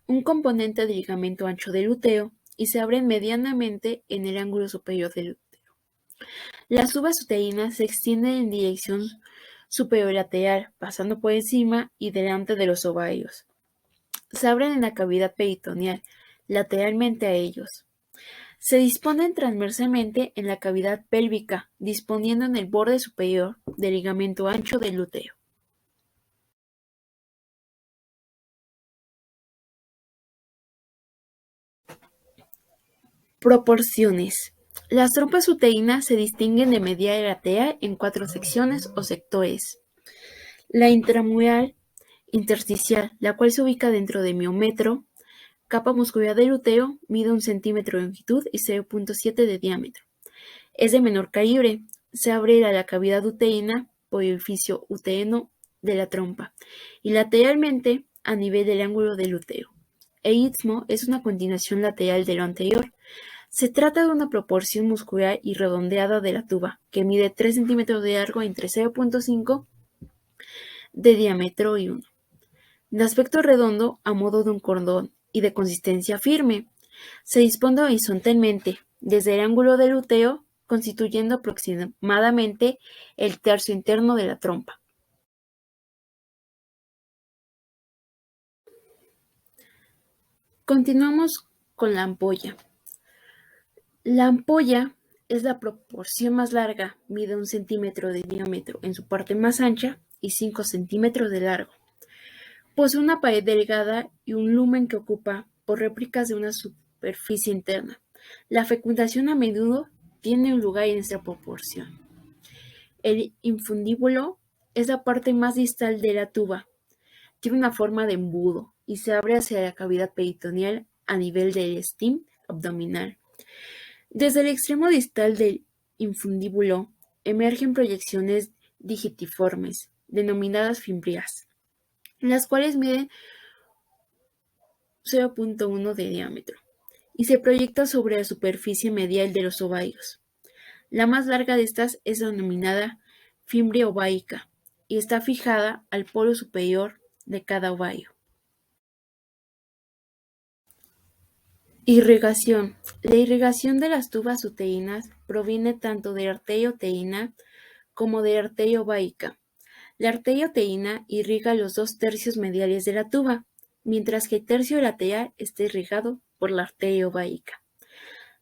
un componente del ligamento ancho del útero, y se abren medianamente en el ángulo superior del útero. Las tubas uterinas se extienden en dirección superior-lateral, pasando por encima y delante de los ovarios. Se abren en la cavidad peritoneal, lateralmente a ellos. Se disponen transversalmente en la cavidad pélvica, disponiendo en el borde superior del ligamento ancho del lúteo. Proporciones. Las trompas uterinas se distinguen de medial y lateral en 4 secciones o sectores. La intramural, intersticial, la cual se ubica dentro del miómetro, capa muscular del lúteo, mide 1 centímetro de longitud y 0.7 de diámetro. Es de menor calibre. Se abre a la cavidad uterina por el orificio uterino de la trompa y lateralmente a nivel del ángulo del lúteo. El istmo es una continuación lateral de lo anterior. Se trata de una proporción muscular y redondeada de la tuba, que mide 3 centímetros de largo entre 0.5 de diámetro y 1. De aspecto redondo a modo de un cordón y de consistencia firme. Se dispone horizontalmente desde el ángulo del lúteo, constituyendo aproximadamente el tercio interno de la trompa. Continuamos con la ampolla. La ampolla es la proporción más larga, mide 1 centímetro de diámetro en su parte más ancha y 5 centímetros de largo. Posee una pared delgada y un lumen que ocupa por réplicas de una superficie interna. La fecundación a menudo tiene un lugar en esta proporción. El infundíbulo es la parte más distal de la tuba. Tiene una forma de embudo y se abre hacia la cavidad peritoneal a nivel del stem abdominal. Desde el extremo distal del infundíbulo emergen proyecciones digitiformes, denominadas fimbrias, las cuales miden 0.1 de diámetro y se proyecta sobre la superficie medial de los ovarios. La más larga de estas es denominada fimbria ovárica y está fijada al polo superior de cada ovario. Irrigación. La irrigación de las tubas uterinas proviene tanto de la arteria uterina como de la arteria ovárica. La arteria uterina irriga los 2 tercios mediales de la tuba, mientras que el tercio lateral está irrigado por la arteria ovárica.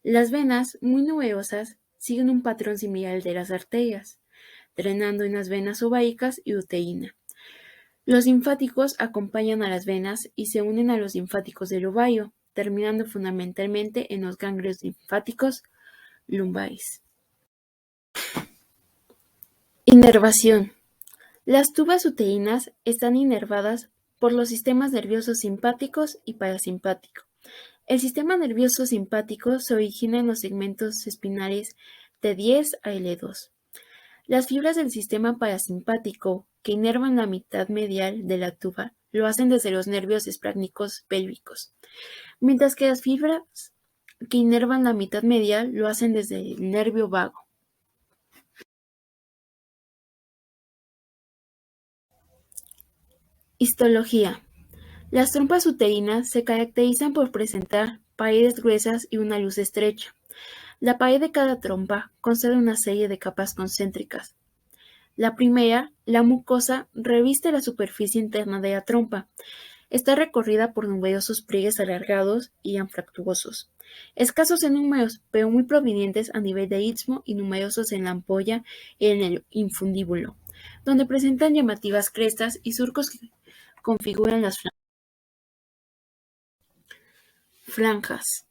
Las venas, muy numerosas, siguen un patrón similar al de las arterias, drenando en las venas ováricas y uterina. Los linfáticos acompañan a las venas y se unen a los linfáticos del ovario, terminando fundamentalmente en los ganglios linfáticos lumbares. Inervación. Las tubas uterinas están inervadas por los sistemas nerviosos simpáticos y parasimpático. El sistema nervioso simpático se origina en los segmentos espinales T10 a L2. Las fibras del sistema parasimpático que inervan la mitad medial de la tuba lo hacen desde los nervios esplácnicos pélvicos, mientras que las fibras que inervan la mitad medial lo hacen desde el nervio vago. Histología. Las trompas uterinas se caracterizan por presentar paredes gruesas y una luz estrecha. La pared de cada trompa consta de una serie de capas concéntricas. La primera, la mucosa, reviste la superficie interna de la trompa. Está recorrida por numerosos pliegues alargados y anfractuosos, escasos en números, pero muy prominentes a nivel de istmo y numerosos en la ampolla y en el infundíbulo, donde presentan llamativas crestas y surcos que configuran las franjas.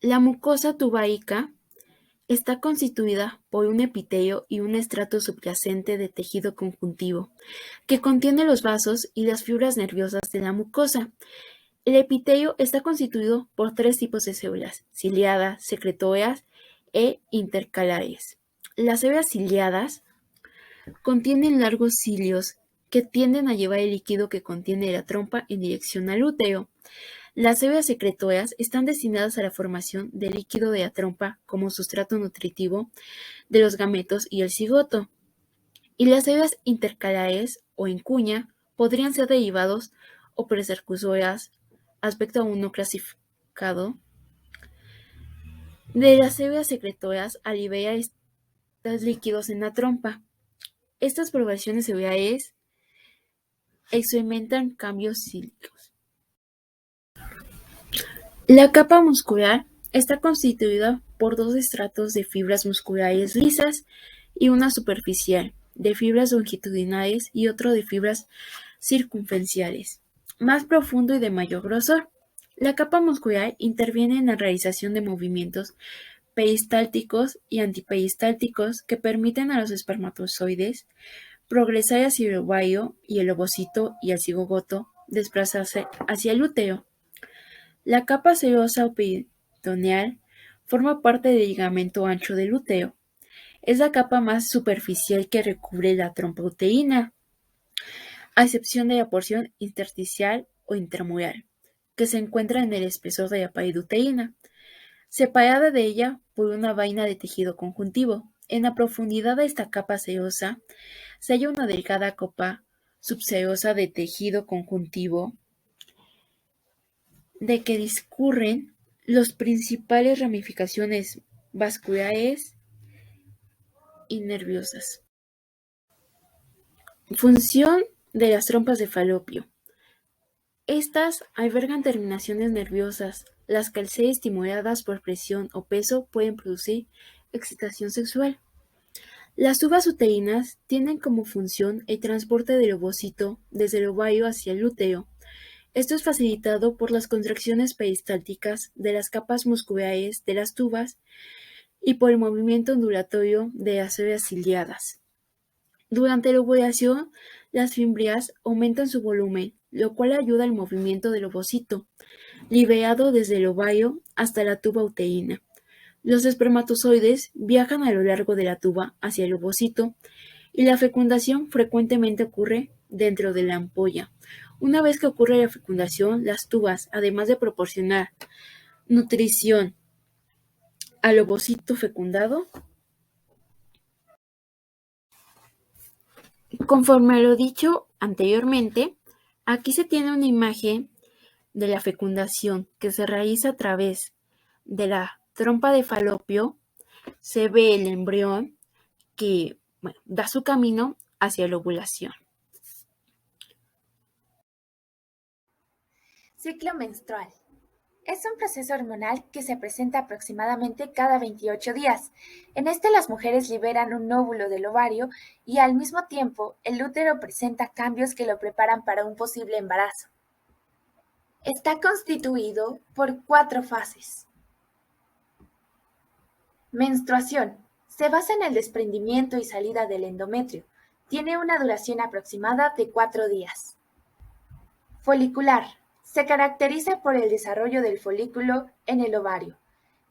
La mucosa tubárica está constituida por un epitelio y un estrato subyacente de tejido conjuntivo, que contiene los vasos y las fibras nerviosas de la mucosa. El epitelio está constituido por 3 tipos de células: ciliadas, secretorias e intercalares. Las células ciliadas contienen largos cilios que tienden a llevar el líquido que contiene la trompa en dirección al útero. Las células secretorias están destinadas a la formación del líquido de la trompa como sustrato nutritivo de los gametos y el cigoto. Y las células intercalares o en cuña podrían ser derivados o precursoras, aspecto aún no clasificado, de las células secretorias al liberar estos líquidos en la trompa. Estas poblaciones celulares experimentan cambios cíclicos. La capa muscular Está constituida por dos estratos de fibras musculares lisas y una superficial, de fibras longitudinales y otro de fibras circunferenciales, más profundo y de mayor grosor. La capa muscular interviene en la realización de movimientos peristálticos y antiperistálticos que permiten a los espermatozoides progresar hacia el ovario y el ovocito y el cigogoto desplazarse hacia el útero. La capa serosa o peritoneal forma parte del ligamento ancho del útero. Es la capa más superficial que recubre la trompa-uterina, a excepción de la porción intersticial o intramural, que se encuentra en el espesor de la pared uterina, separada de ella por una vaina de tejido conjuntivo. En la profundidad de esta capa serosa se halla una delgada capa subserosa de tejido conjuntivo de que discurren las principales ramificaciones vasculares y nerviosas. Función de las trompas de falopio. Estas albergan terminaciones nerviosas, las que al ser estimuladas por presión o peso pueden producir excitación sexual. Las uvas uterinas tienen como función el transporte del ovocito desde el ovario hacia el útero. Esto es facilitado por las contracciones peristálticas de las capas musculares de las tubas y por el movimiento ondulatorio de las células ciliadas. Durante la ovulación, las fimbrias aumentan su volumen, lo cual ayuda al movimiento del ovocito, liberado desde el ovario hasta la tuba uterina. Los espermatozoides viajan a lo largo de la tuba hacia el ovocito y la fecundación frecuentemente ocurre dentro de la ampolla. Una vez que ocurre la fecundación, las tubas, además de proporcionar nutrición al ovocito fecundado, conforme a lo dicho anteriormente, aquí se tiene una imagen de la fecundación que se realiza a través de la trompa de falopio. Se ve el embrión que da su camino hacia la ovulación. Ciclo menstrual. Es un proceso hormonal que se presenta aproximadamente cada 28 días. En este las mujeres liberan un óvulo del ovario y al mismo tiempo el útero presenta cambios que lo preparan para un posible embarazo. Está constituido por 4 fases. Menstruación. Se basa en el desprendimiento y salida del endometrio. Tiene una duración aproximada de 4 días. Folicular. Se caracteriza por el desarrollo del folículo en el ovario.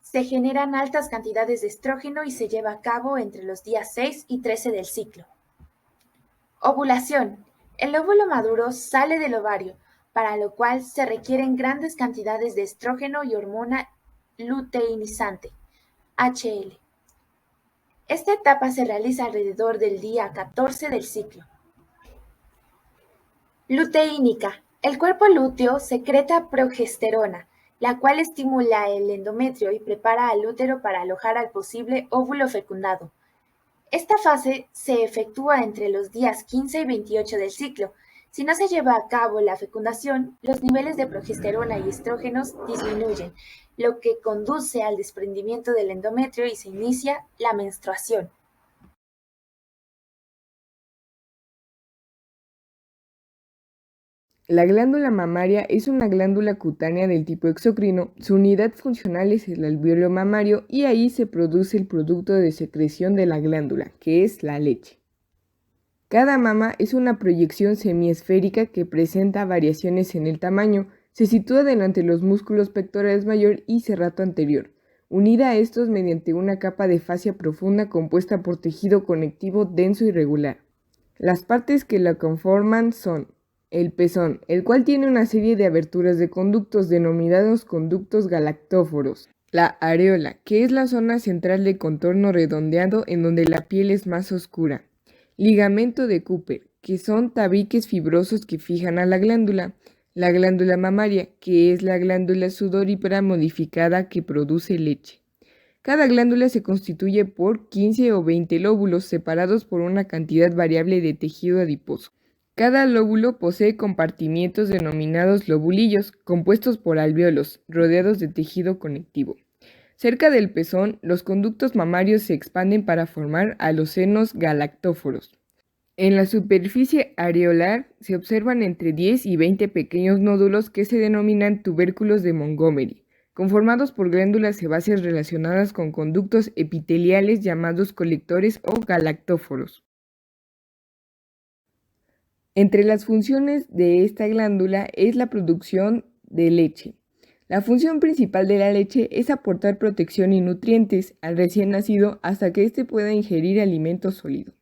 Se generan altas cantidades de estrógeno y se lleva a cabo entre los días 6 y 13 del ciclo. Ovulación. El óvulo maduro sale del ovario, para lo cual se requieren grandes cantidades de estrógeno y hormona luteinizante, HL. Esta etapa se realiza alrededor del día 14 del ciclo. Luteínica. El cuerpo lúteo secreta progesterona, la cual estimula el endometrio y prepara al útero para alojar al posible óvulo fecundado. Esta fase se efectúa entre los días 15 y 28 del ciclo. Si no se lleva a cabo la fecundación, los niveles de progesterona y estrógenos disminuyen, lo que conduce al desprendimiento del endometrio y se inicia la menstruación. La glándula mamaria es una glándula cutánea del tipo exocrino. Su unidad funcional es el alvéolo mamario y ahí se produce el producto de secreción de la glándula, que es la leche. Cada mama es una proyección semiesférica que presenta variaciones en el tamaño. Se sitúa delante de los músculos pectorales mayor y serrato anterior, unida a estos mediante una capa de fascia profunda compuesta por tejido conectivo denso y regular. Las partes que la conforman son el pezón, el cual tiene una serie de aberturas de conductos denominados conductos galactóforos. La areola, que es la zona central de contorno redondeado en donde la piel es más oscura. Ligamento de Cooper, que son tabiques fibrosos que fijan a la glándula. La glándula mamaria, que es la glándula sudorípara modificada que produce leche. Cada glándula se constituye por 15 o 20 lóbulos separados por una cantidad variable de tejido adiposo. Cada lóbulo posee compartimientos denominados lobulillos, compuestos por alvéolos, rodeados de tejido conectivo. Cerca del pezón, los conductos mamarios se expanden para formar a los senos galactóforos. En la superficie areolar se observan entre 10 y 20 pequeños nódulos que se denominan tubérculos de Montgomery, conformados por glándulas sebáceas relacionadas con conductos epiteliales llamados colectores o galactóforos. Entre las funciones de esta glándula es la producción de leche. La función principal de la leche es aportar protección y nutrientes al recién nacido hasta que éste pueda ingerir alimento sólido.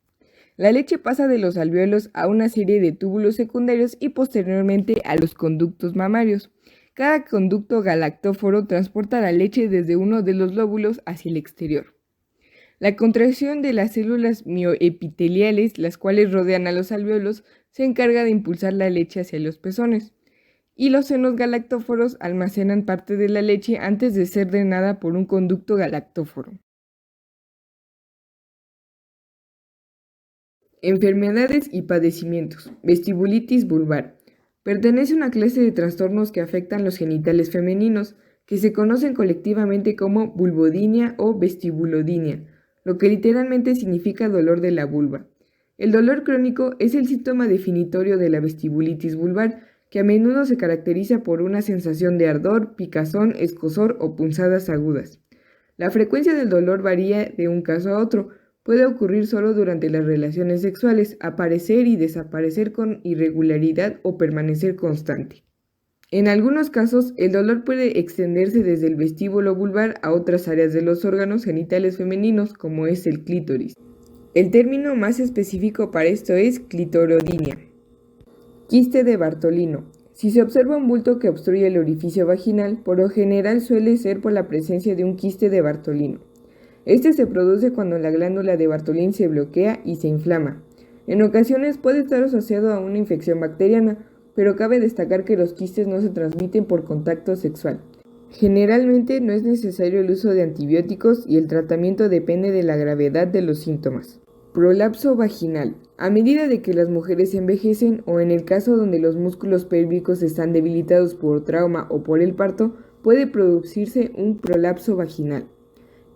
La leche pasa de los alvéolos a una serie de túbulos secundarios y posteriormente a los conductos mamarios. Cada conducto galactóforo transporta la leche desde uno de los lóbulos hacia el exterior. La contracción de las células mioepiteliales, las cuales rodean a los alvéolos, se encarga de impulsar la leche hacia los pezones. Y los senos galactóforos almacenan parte de la leche antes de ser drenada por un conducto galactóforo. Enfermedades y padecimientos. Vestibulitis vulvar. Pertenece a una clase de trastornos que afectan los genitales femeninos, que se conocen colectivamente como vulvodynia o vestibulodynia, lo que literalmente significa dolor de la vulva. El dolor crónico es el síntoma definitorio de la vestibulitis vulvar, que a menudo se caracteriza por una sensación de ardor, picazón, escozor o punzadas agudas. La frecuencia del dolor varía de un caso a otro. Puede ocurrir solo durante las relaciones sexuales, aparecer y desaparecer con irregularidad o permanecer constante. En algunos casos, el dolor puede extenderse desde el vestíbulo vulvar a otras áreas de los órganos genitales femeninos, como es el clítoris. El término más específico para esto es clitorodinia. Quiste de Bartolino. Si se observa un bulto que obstruye el orificio vaginal, por lo general suele ser por la presencia de un quiste de Bartolino. Este se produce cuando la glándula de Bartolín se bloquea y se inflama. En ocasiones puede estar asociado a una infección bacteriana, pero cabe destacar que los quistes no se transmiten por contacto sexual. Generalmente no es necesario el uso de antibióticos y el tratamiento depende de la gravedad de los síntomas. Prolapso vaginal. A medida de que las mujeres envejecen o en el caso donde los músculos pélvicos están debilitados por trauma o por el parto, puede producirse un prolapso vaginal.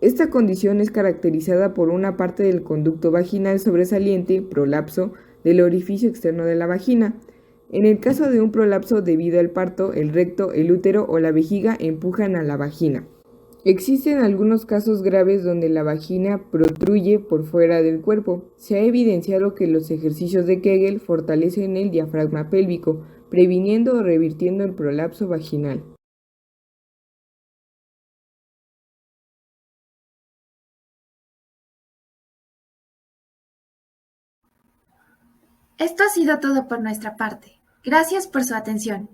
Esta condición es caracterizada por una parte del conducto vaginal sobresaliente, prolapso, del orificio externo de la vagina. En el caso de un prolapso debido al parto, el recto, el útero o la vejiga empujan a la vagina. Existen algunos casos graves donde la vagina protruye por fuera del cuerpo. Se ha evidenciado que los ejercicios de Kegel fortalecen el diafragma pélvico, previniendo o revirtiendo el prolapso vaginal. Esto ha sido todo por nuestra parte. Gracias por su atención.